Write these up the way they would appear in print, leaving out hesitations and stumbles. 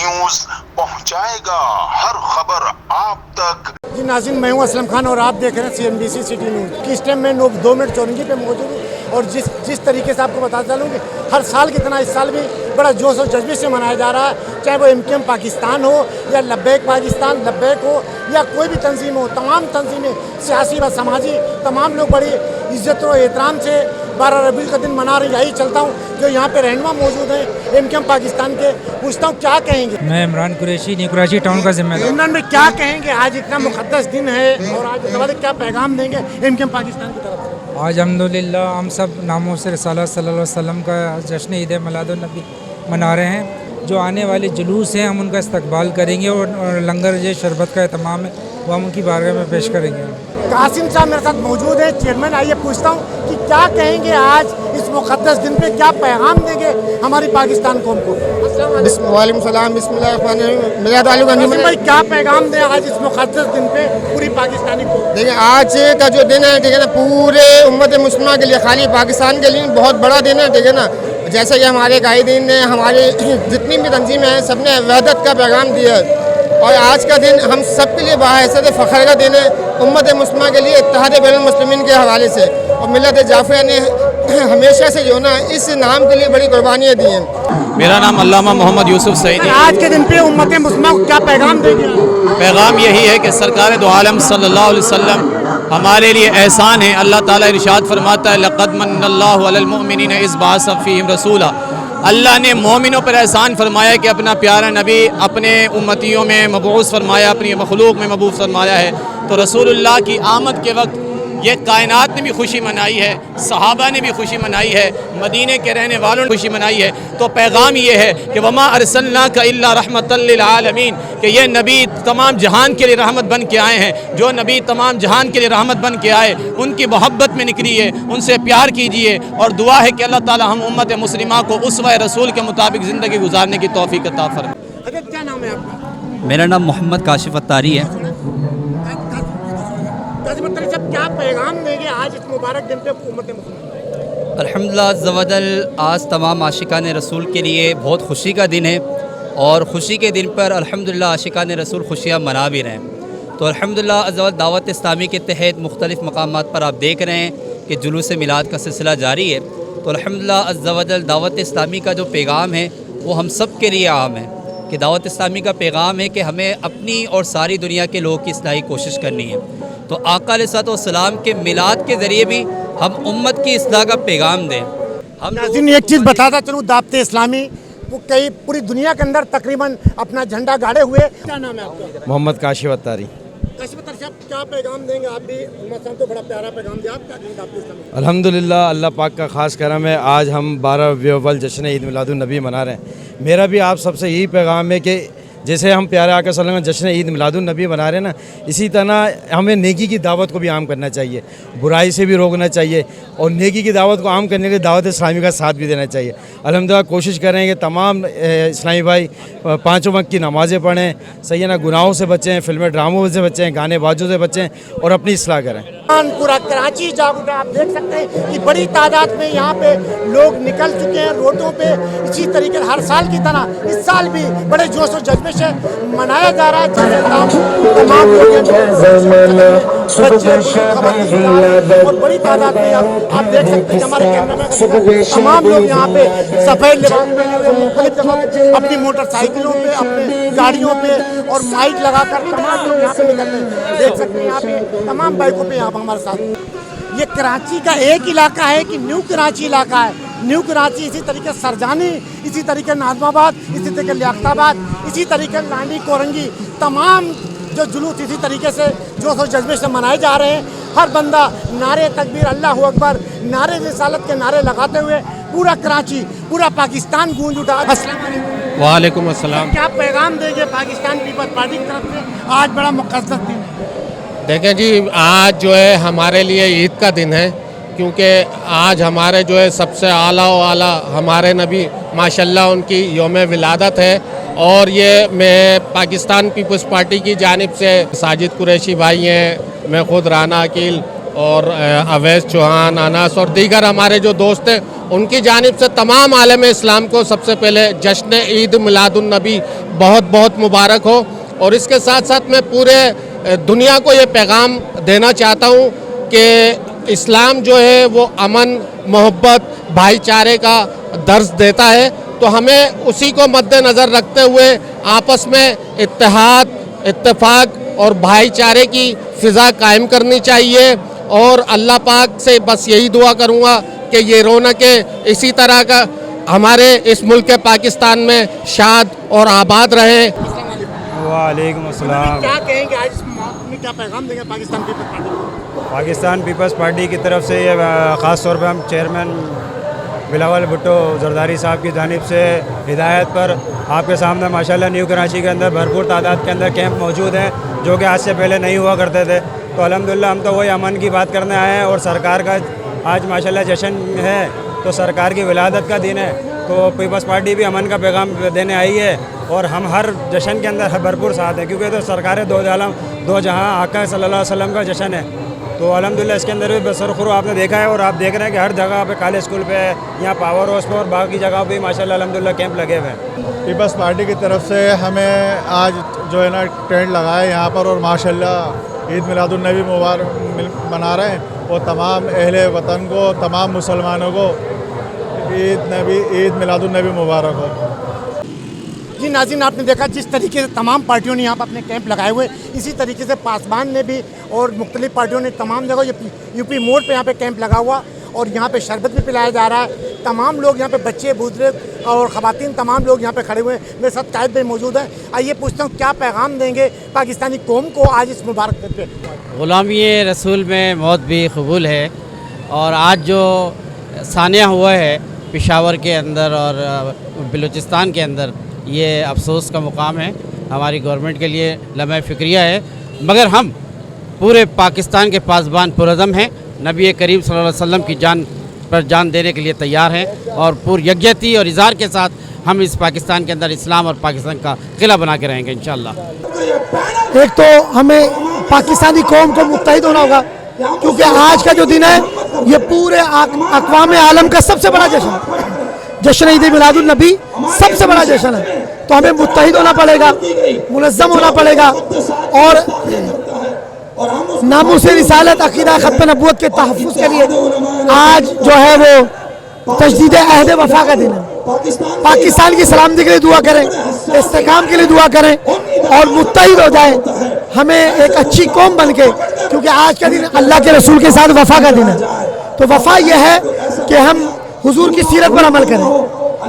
News पहुंचाएगा हर खबर आप तक। जी नाज़रीन, मैं हूं असलम खान और आप देख रहे हैं CNBC सिटी न्यूज़। कि इस टाइम मैं 2 मिनट चौरंगी पे मौजूद हूँ और जिस तरीके से आपको बताता चलूँ कि हर साल की तरह इस साल भी बड़ा जोश और जज्बे से मनाया जा रहा है, चाहे वो MKM पाकिस्तान हो या लब्बैक पाकिस्तान लब्बैक हो या कोई भी तंजीम हो। तमाम तंजीमें सियासी व समाजी तमाम लोग बड़ी इज्जत और एहतराम से 12 रबीउल का दिन मना रहे हैं। यही चलता हूँ जो यहाँ पे रहनुमा मौजूद हैं MKM पाकिस्तान के, पूछता हूँ क्या कहेंगे। मैं इमरान कुरैशी न्यू कराची टाउन का जिम्मेदार। इमरान में क्या कहेंगे, आज इतना मुक़द्दस दिन है और आज के बाद क्या पैगाम देंगे MKM पाकिस्तान की तरफ से? आज अल्हम्दुलिल्लाह हम सब नामों से रसूलुल्लाह सल्लल्लाहु अलैहि वसल्लम का जश्न ईद मिलादुन नबी मना रहे हैं। जो आने वाले जुलूस हैं हम उनका इस्तकबाल करेंगे और लंगर जो शरबत का एहतमाम है वो हम उनकी बारगाह में पेश करेंगे। कासिम साहब मेरे साथ मौजूद हैं, चेयरमैन। आइए पूछता हूँ कि क्या कहेंगे आज इस मुक़द्दस दिन पे, क्या पैगाम देंगे हमारी पाकिस्तान कौम को? वालेकुम सलाम, बिस्मिल्लाह। भाई क्या पैगाम दें आज इस मुक़द्दस दिन पे पूरी पाकिस्तानी को? देखिए आज का जो दिन है, ठीक है ना, पूरे उम्मत मुस्लिमा के लिए, खाली पाकिस्तान के लिए बहुत बड़ा दिन है, ठीक है ना। जैसे कि हमारे कायदीन ने, हमारे जितनी भी तंजीमें हैं, सब ने वहदत का पैगाम दिया है और आज का दिन हम सब के लिए बाहैसियत फ़ख्र का दिन है उम्मत मुस्लिमा के लिए, इत्तेहाद बैनुल मुस्लिमीन के हवाले से। और मिल्लत जाफ़िया ने हमेशा से जो ना इस नाम के लिए बड़ी कुर्बानियाँ दी हैं। मेरा नाम अल्लामा मोहम्मद यूसुफ सईदी। आज के दिन पे उम्मत मुस्लिमा को क्या पैगाम देंगे? पैगाम यही है कि सरकार दो आलम सल्लल्लाहु अलैहि वसल्लम हमारे लिए एहसान है। अल्लाह ताला इरशाद फरमाता है, लक़द मन्नल्लाहु अलल मुअमिनीना इज़ बअसा फ़ीहिम रसूला। अल्लाह ने मोमिनों पर एहसान फरमाया कि अपना प्यारा नबी अपने उम्मतियों में मबूस फरमाया, अपनी मखलूक में मबूस फरमाया है। तो रसूलुल्लाह की आमद के वक्त ये कायनात ने भी खुशी मनाई है, सहाबा ने भी खुशी मनाई है, मदीने के रहने वालों ने खुशी मनाई है। तो पैगाम ये है कि वमा अरसलनाका इल्ला रहमतल लिल आलमीन, कि ये नबी तमाम जहान के लिए रहमत बन के आए हैं। जो नबी तमाम जहान के लिए रहमत बन के आए उनकी मोहब्बत में निकलिए, उनसे प्यार कीजिए और दुआ है कि अल्लाह ताला हम उम्मत मुस्लिमा को उसवा रसूल के मुताबिक ज़िंदगी गुजारने की तौफीक अता फरमाए। अगर क्या नाम है आपका? मेरा नाम मोहम्मद काशिफ अत्तारी है। क्या पैगाम देंगे आज इस मुबारक दिन पे उम्मत मुस्लिमा? अल्हम्दुलिल्लाह अज़्ज़ा वजल आज तमाम आशिकान रसूल के लिए बहुत खुशी का दिन है और ख़ुशी के दिन पर अल्हम्दुलिल्लाह आशिकान रसूल खुशियाँ मना भी रहे हैं। तो अल्हम्दुलिल्लाह अज़्ज़ा वजल दावत इस्लामी के तहत मुख्तलिफ़ मकामात पर आप देख रहे हैं कि जुलूस मिलाद का सिलसिला जारी है। तो अल्हम्दुलिल्लाह अज़्ज़ा वजल दावत इस्लामी का जो पैगाम है वो हम सब के लिए आम है कि दावत इस्लामी का पैगाम है कि हमें अपनी और सारी दुनिया के लोगों की इस्लाही कोशिश करनी है। तो आका अलैहिस्सलाम के मिलाद के ज़रिए भी हम उम्मत की इस्लाह का पैगाम दें। हम नाज़रीन एक चीज़ बताता चलूँ, दावत इस्लामी वो कई पूरी दुनिया के अंदर तकरीबन अपना झंडा गाड़े हुए। क्या नाम है आपका? मोहम्मद काशिफ अत्तारी। काशिफ अत्तारी साहब क्या पैगाम देंगे? आप भी उम्मत तो बड़ा प्यारा पैगाम दिया, आप क्या कहेंगे दावत इस्लामी? अल्हम्दुलिल्लाह अल्लाह पाक का ख़ास करम है, आज हम 12 रबीउल अव्वल जश्न ईद मिलादुन नबी मना रहे हैं। मेरा भी आप सबसे यही पैगाम है कि जैसे हम प्यारे आका सल्लल्लाहु अलैहि वसल्लम जश्न ईद मिलादुन नबी मना रहे हैं ना, इसी तरह हमें नेकी की दावत को भी आम करना चाहिए, बुराई से भी रोकना चाहिए और नेकी की दावत को आम करने के लिए दावत इस्लामी का साथ भी देना चाहिए। अल्हम्दुलिल्लाह कोशिश करें कि तमाम इस्लामी भाई 5 वक्त की नमाज़ें पढ़ें, सही है ना, गुनाहों से बचें, फिल्में ड्रामों से बचें, गाने बाजों से बचें और अपनी इस्लाह करें। पूरा कराची जाग उठा। आप देख सकते हैं कि बड़ी तादाद में यहाँ पे लोग निकल चुके हैं रोडों पे। इसी तरीके हर साल की तरह इस साल भी बड़े जोश और जज्बे से मनाया जा रहा है। तमाम लोग और बड़ी तादाद में आप देख सकते हैं हमारे कैमरे में तमाम लोग यहाँ पे सफेद लिबास में मुख्तलिफ जगह अपनी मोटरसाइकिलों पे, अपने गाड़ियों पे और माइक लगाकर तमाम लोग यहाँ पे निकल रहे हैं। देख सकते हैं यहाँ पे तमाम बाइकों पे यहाँ हमारे साथ। ये कराची का एक इलाका है कि न्यू कराची इलाका है। न्यू कराची, इसी तरीके सरजानी, इसी तरीके नाज़माबाद, इसी तरीके लियाकताबाद, इसी तरीके लांडी कोरंगी, तमाम जो जुलूस इसी तरीके से जोश और जज्बे से मनाए जा रहे हैं। हर बंदा नारे तकबीर, अल्लाहु अकबर, नारे रिसालत के नारे लगाते हुए पूरा कराची, पूरा पाकिस्तान गूंज उठा। अस्सलाम वालेकुम। वालेकुम अस्सलाम। क्या पैगाम देंगे पाकिस्तान पीपल्स पार्टी की तरफ से? आज बड़ा मुक़द्दस दिन है। देखें जी, आज जो है हमारे लिए ईद का दिन है क्योंकि आज हमारे जो है सबसे आला व आला हमारे नबी माशाल्लाह उनकी यौम विलादत है। और ये मैं पाकिस्तान पीपल्स पार्टी की जानिब से साजिद कुरैशी भाई हैं, मैं ख़ुद राना अकील और अवैस चौहान, अनास और दीगर हमारे जो दोस्त हैं उनकी जानिब से तमाम आलम इस्लाम को सबसे पहले जश्न ईद मिलादुन्नबी बहुत बहुत मुबारक हो। और इसके साथ साथ मैं पूरे दुनिया को ये पैगाम देना चाहता हूँ कि इस्लाम जो है वो अमन, मोहब्बत, भाईचारे का दर्स देता है, तो हमें उसी को मद्देनज़र रखते हुए आपस में इत्तेहाद, इत्तेफाक और भाईचारे की फ़िज़ा कायम करनी चाहिए। और अल्लाह पाक से बस यही दुआ करूँगा कि ये रौनकें इसी तरह का हमारे इस मुल्क पाकिस्तान में शाद और आबाद रहे। वालेकुम अस्सलाम। क्या कहेंगे आज इस मौके में, क्या पैगाम देंगे पाकिस्तान पीपल्स पार्टी को? पाकिस्तान पीपल्स पार्टी की तरफ से ये ख़ास तौर पे हम चेयरमैन बिलावल भुट्टो जरदारी साहब की जानिब से हिदायत पर आपके सामने माशाल्लाह न्यू कराची के अंदर भरपूर तादाद के अंदर कैंप मौजूद हैं, जो कि आज से पहले नहीं हुआ करते थे। तो अल्हम्दुलिल्लाह हम तो वही अमन की बात करने आए हैं, और सरकार का आज माशाल्लाह जश्न है, तो सरकार की विलादत का दिन है, तो पीपल्स पार्टी भी अमन का पैगाम देने आई है। और हम हर जश्न के अंदर भरपूर साथ हैं, क्योंकि तो सरकार दो आलम दो जहां आका सल्लल्लाहु अलैहि वसल्लम का जश्न है। तो अल्हम्दुलिल्लाह इसके अंदर भी बसरखुरू आपने देखा है, और आप देख रहे हैं कि हर जगह पे कॉलेज स्कूल पे, यहाँ पावर हाउस पे और बाकी जगह पे माशाल्लाह अल्हम्दुलिल्लाह कैंप लगे हुए हैं। पीपल्स पार्टी की तरफ से हमें आज जो है ना टेंट लगाए यहाँ पर, और माशाल्लाह ईद मिलादुन्नबी मुबारक मना रहे हैं, और तमाम अहले वतन को, तमाम मुसलमानों को ईद मिलादुन्नबी मुबारक हो। जी नाज़रीन, आपने देखा जिस तरीके से तमाम पार्टियों ने यहाँ पर अपने कैंप लगाए हुए, इसी तरीके से पासवान ने भी और मुख्तलिफ पार्टियों ने तमाम जगह यूपी मोड़ पे यहाँ पे कैंप लगा हुआ, और यहाँ पे शरबत भी पिलाया जा रहा है। तमाम लोग यहाँ पे, बच्चे, बुजुर्ग और ख़वातीन, तमाम लोग यहाँ पे खड़े हुए हैं। मेरे साथ कायद भाई मौजूद है। आइए पूछता हूँ क्या पैगाम देंगे पाकिस्तानी कौम को आज इस मुबारक दिन पे? ग़ुलामी रसूल में मौत भी कबूल है, और आज जो सानिया हुआ है पेशावर के अंदर और बलूचिस्तान के अंदर, ये अफसोस का मुकाम है हमारी गवर्नमेंट के लिए, लम्हा फ़िक्रिया है। मगर हम पूरे पाकिस्तान के पासबान पुरज़म हैं, नबी करीम सल्लल्लाहु अलैहि वसल्लम की जान पर जान देने के लिए तैयार हैं, और पूरी यकजहती और इज़हार के साथ हम इस पाकिस्तान के अंदर इस्लाम और पाकिस्तान का किला बना के रहेंगे इंशाअल्लाह। एक तो हमें पाकिस्तानी कौम को मुत्तहिद होना होगा, क्योंकि आज का जो दिन है ये पूरे अक़वाम आलम का सबसे बड़ा जश्न है। जश्न ईद मिलादुन्नबी सबसे बड़ा जश्न है, तो हमें मुत्तहिद होना पड़ेगा, मुनज़्ज़म होना पड़ेगा, और नामूस रिसालत अक़ीदा ख़त्म नबूवत के तहफ़्फ़ुज़ के लिए आज जो है वो तजदीद अहद वफ़ा का दिन है। पाकिस्तान की सलामती के लिए दुआ करें, इस्तेकाम के लिए दुआ करें, और मुत्तहिद हो जाए हमें एक अच्छी कौम बन के, क्योंकि आज का दिन अल्लाह के रसूल के साथ वफ़ा का दिन है। तो वफ़ा यह है कि हम हुजूर की सीरत पर अमल करें।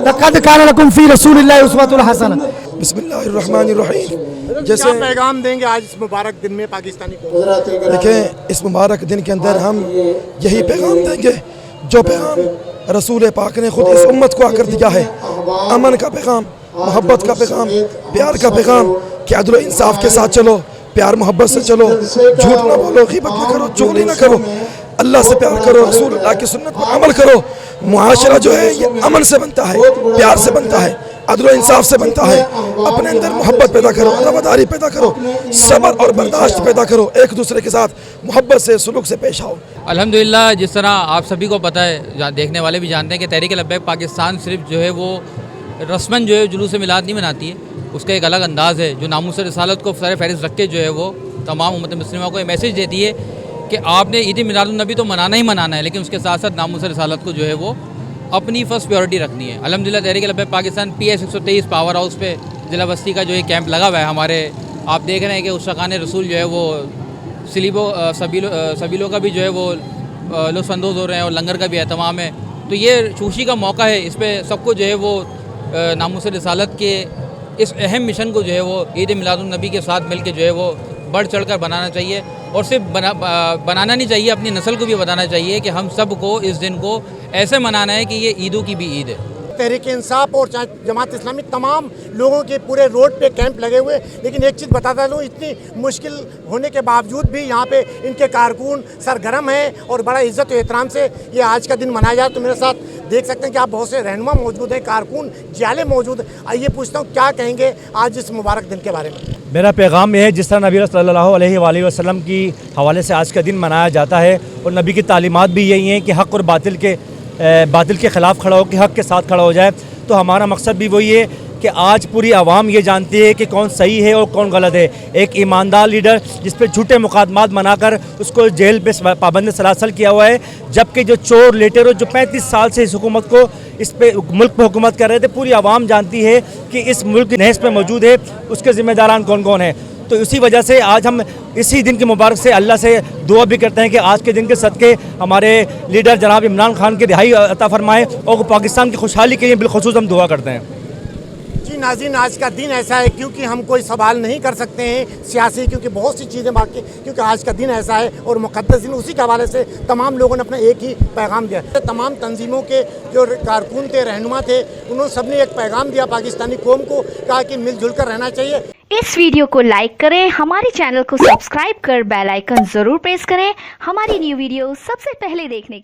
लक़द कान लकुम फ़ी रसूलिल्लाहि उस्वतुन हसना। बिस्मिल्लाहिर्रहमानिर्रहीम। जैसे पैगाम देंगे आज इस मुबारक दिन में पाकिस्तानी को? देखें, इस मुबारक दिन के अंदर हम यही पैगाम देंगे जो पैगाम रसूल पाक ने खुद इस उम्मत को आकर दिया है। अमन का पैगाम, मोहब्बत का पैगाम, प्यार का पैगाम कि अदल व इंसाफ के साथ चलो, प्यार मोहब्बत से चलो, झूठ ना बोलो, ग़ीबत ना करो, चुगली ना करो, अल्लाह से प्यार करो, रसूल अल्लाह की सुन्नत पर अमल करो। मुआशरा जो है ये अमन से बनता है, प्यार से बनता है, अदल व इंसाफ से बनता है। अपने अंदर मोहब्बत पैदा करो, रवादारी पैदा करो, सब्र और बर्दाश्त पैदा करो, एक दूसरे के साथ मोहब्बत से सुलूक से पेश आओ। अल्हम्दुलिल्लाह, जिस तरह आप सभी को पता है, देखने वाले भी जानते हैं कि तहरीक लब्बैक पाकिस्तान सिर्फ जो है वो रस्मन जो है जुलूस मिलाद नहीं मनाती है, उसका एक अलग अंदाज़ है जो नामूस रिसालत को सर फहरिस्त रख के जो है वो तमाम उम्मत मुस्लिमा को ये मैसेज देती है कि आपने ईद मिलादुन्नबी तो मनाना ही मनाना है, लेकिन उसके साथ साथ नामूस रिसालत को जो है वो अपनी फर्स्ट प्रायोरिटी रखनी है। अल्हम्दुलिल्लाह तहरीक लब्बैक पाकिस्तान PA 123 पावर हाउस पे ज़िला बस्ती का जो है कैंप लगा हुआ है हमारे। आप देख रहे हैं कि उस्ताकान रसूल जो है वो सबीलों का भी जो है वो लुत्फ़अंदोज़ हो रहे हैं, और लंगर का भी एहतमाम है। तो ये खुशी का मौका है, इस पर सबको जो है वो नामूस रिसालत के इस अहम मिशन को जो है वो ईद मिलादुन्नबी के साथ मिल के जो है वो बढ़ चढ़ कर बनाना चाहिए, और सिर्फ बनाना नहीं चाहिए, अपनी नस्ल को भी बताना चाहिए कि हम सब को इस दिन को ऐसे मनाना है कि ये ईदों की भी ईद है। तहरीक इंसाफ और जमात इस्लामी तमाम लोगों के पूरे रोड पे कैंप लगे हुए, लेकिन एक चीज़ बताता हूँ, इतनी मुश्किल होने के बावजूद भी यहाँ पे इनके कारकुन सरगर्म हैं और बड़ा इज़्ज़त और एहतराम से ये आज का दिन मनाया जाए। तो मेरे साथ देख सकते हैं कि आप बहुत से रहनुमा मौजूद हैं, कारकुन जाले मौजूद हैं। आइए पूछता हूँ क्या कहेंगे आज इस मुबारक दिन के बारे में? मेरा पैगाम यह है, जिस तरह नबी सल्लल्लाहु अलैहि वसल्लम की हवाले से आज का दिन मनाया जाता है, और नबी की तालीमात भी यही हैं कि हक़ और बातिल के बातिल के ख़िलाफ़ खड़ा हो कि हक़ के साथ खड़ा हो जाए। तो हमारा मकसद भी वही है कि आज पूरी आवाम ये जानती है कि कौन सही है और कौन गलत है। एक ईमानदार लीडर जिस पे झूठे मुकदमात बनाकर उसको जेल पे पाबंद सलासल किया हुआ है, जबकि जो चोर लेटेरो जो 35 साल से इस हुकूमत को इस पे मुल्क पे हुकूमत कर रहे थे, पूरी आवाम जानती है कि इस मुल्क की नहस पे मौजूद है, उसके ज़िम्मेदारान कौन कौन है। तो इसी वजह से आज हम इसी दिन के मुबारक से अल्लाह से दुआ भी करते हैं कि आज के दिन के सदक़े हमारे लीडर जनाब इमरान खान की रिहाई अता फरमाएँ और पाकिस्तान की खुशहाली के लिए बिलखुसूस हम दुआ करते हैं। जी नाज़रीन, आज का दिन ऐसा है क्योंकि हम कोई सवाल नहीं कर सकते हैं सियासी, क्योंकि बहुत सी चीज़ें बाकी, क्योंकि आज का दिन ऐसा है और मुक़द्दस दिन, उसी के हवाले से तमाम लोगों ने अपना एक ही पैगाम दिया। तमाम तंजीमों के जो कारकुन थे, रहनुमा थे, उन्होंने सबने एक पैगाम दिया पाकिस्तानी कौम को, कहा कि मिलजुल कर रहना चाहिए। इस वीडियो को लाइक करें, हमारे चैनल को सब्सक्राइब कर बेल आइकन ज़रूर प्रेस करें हमारी न्यू वीडियो सबसे पहले देखने के लिए।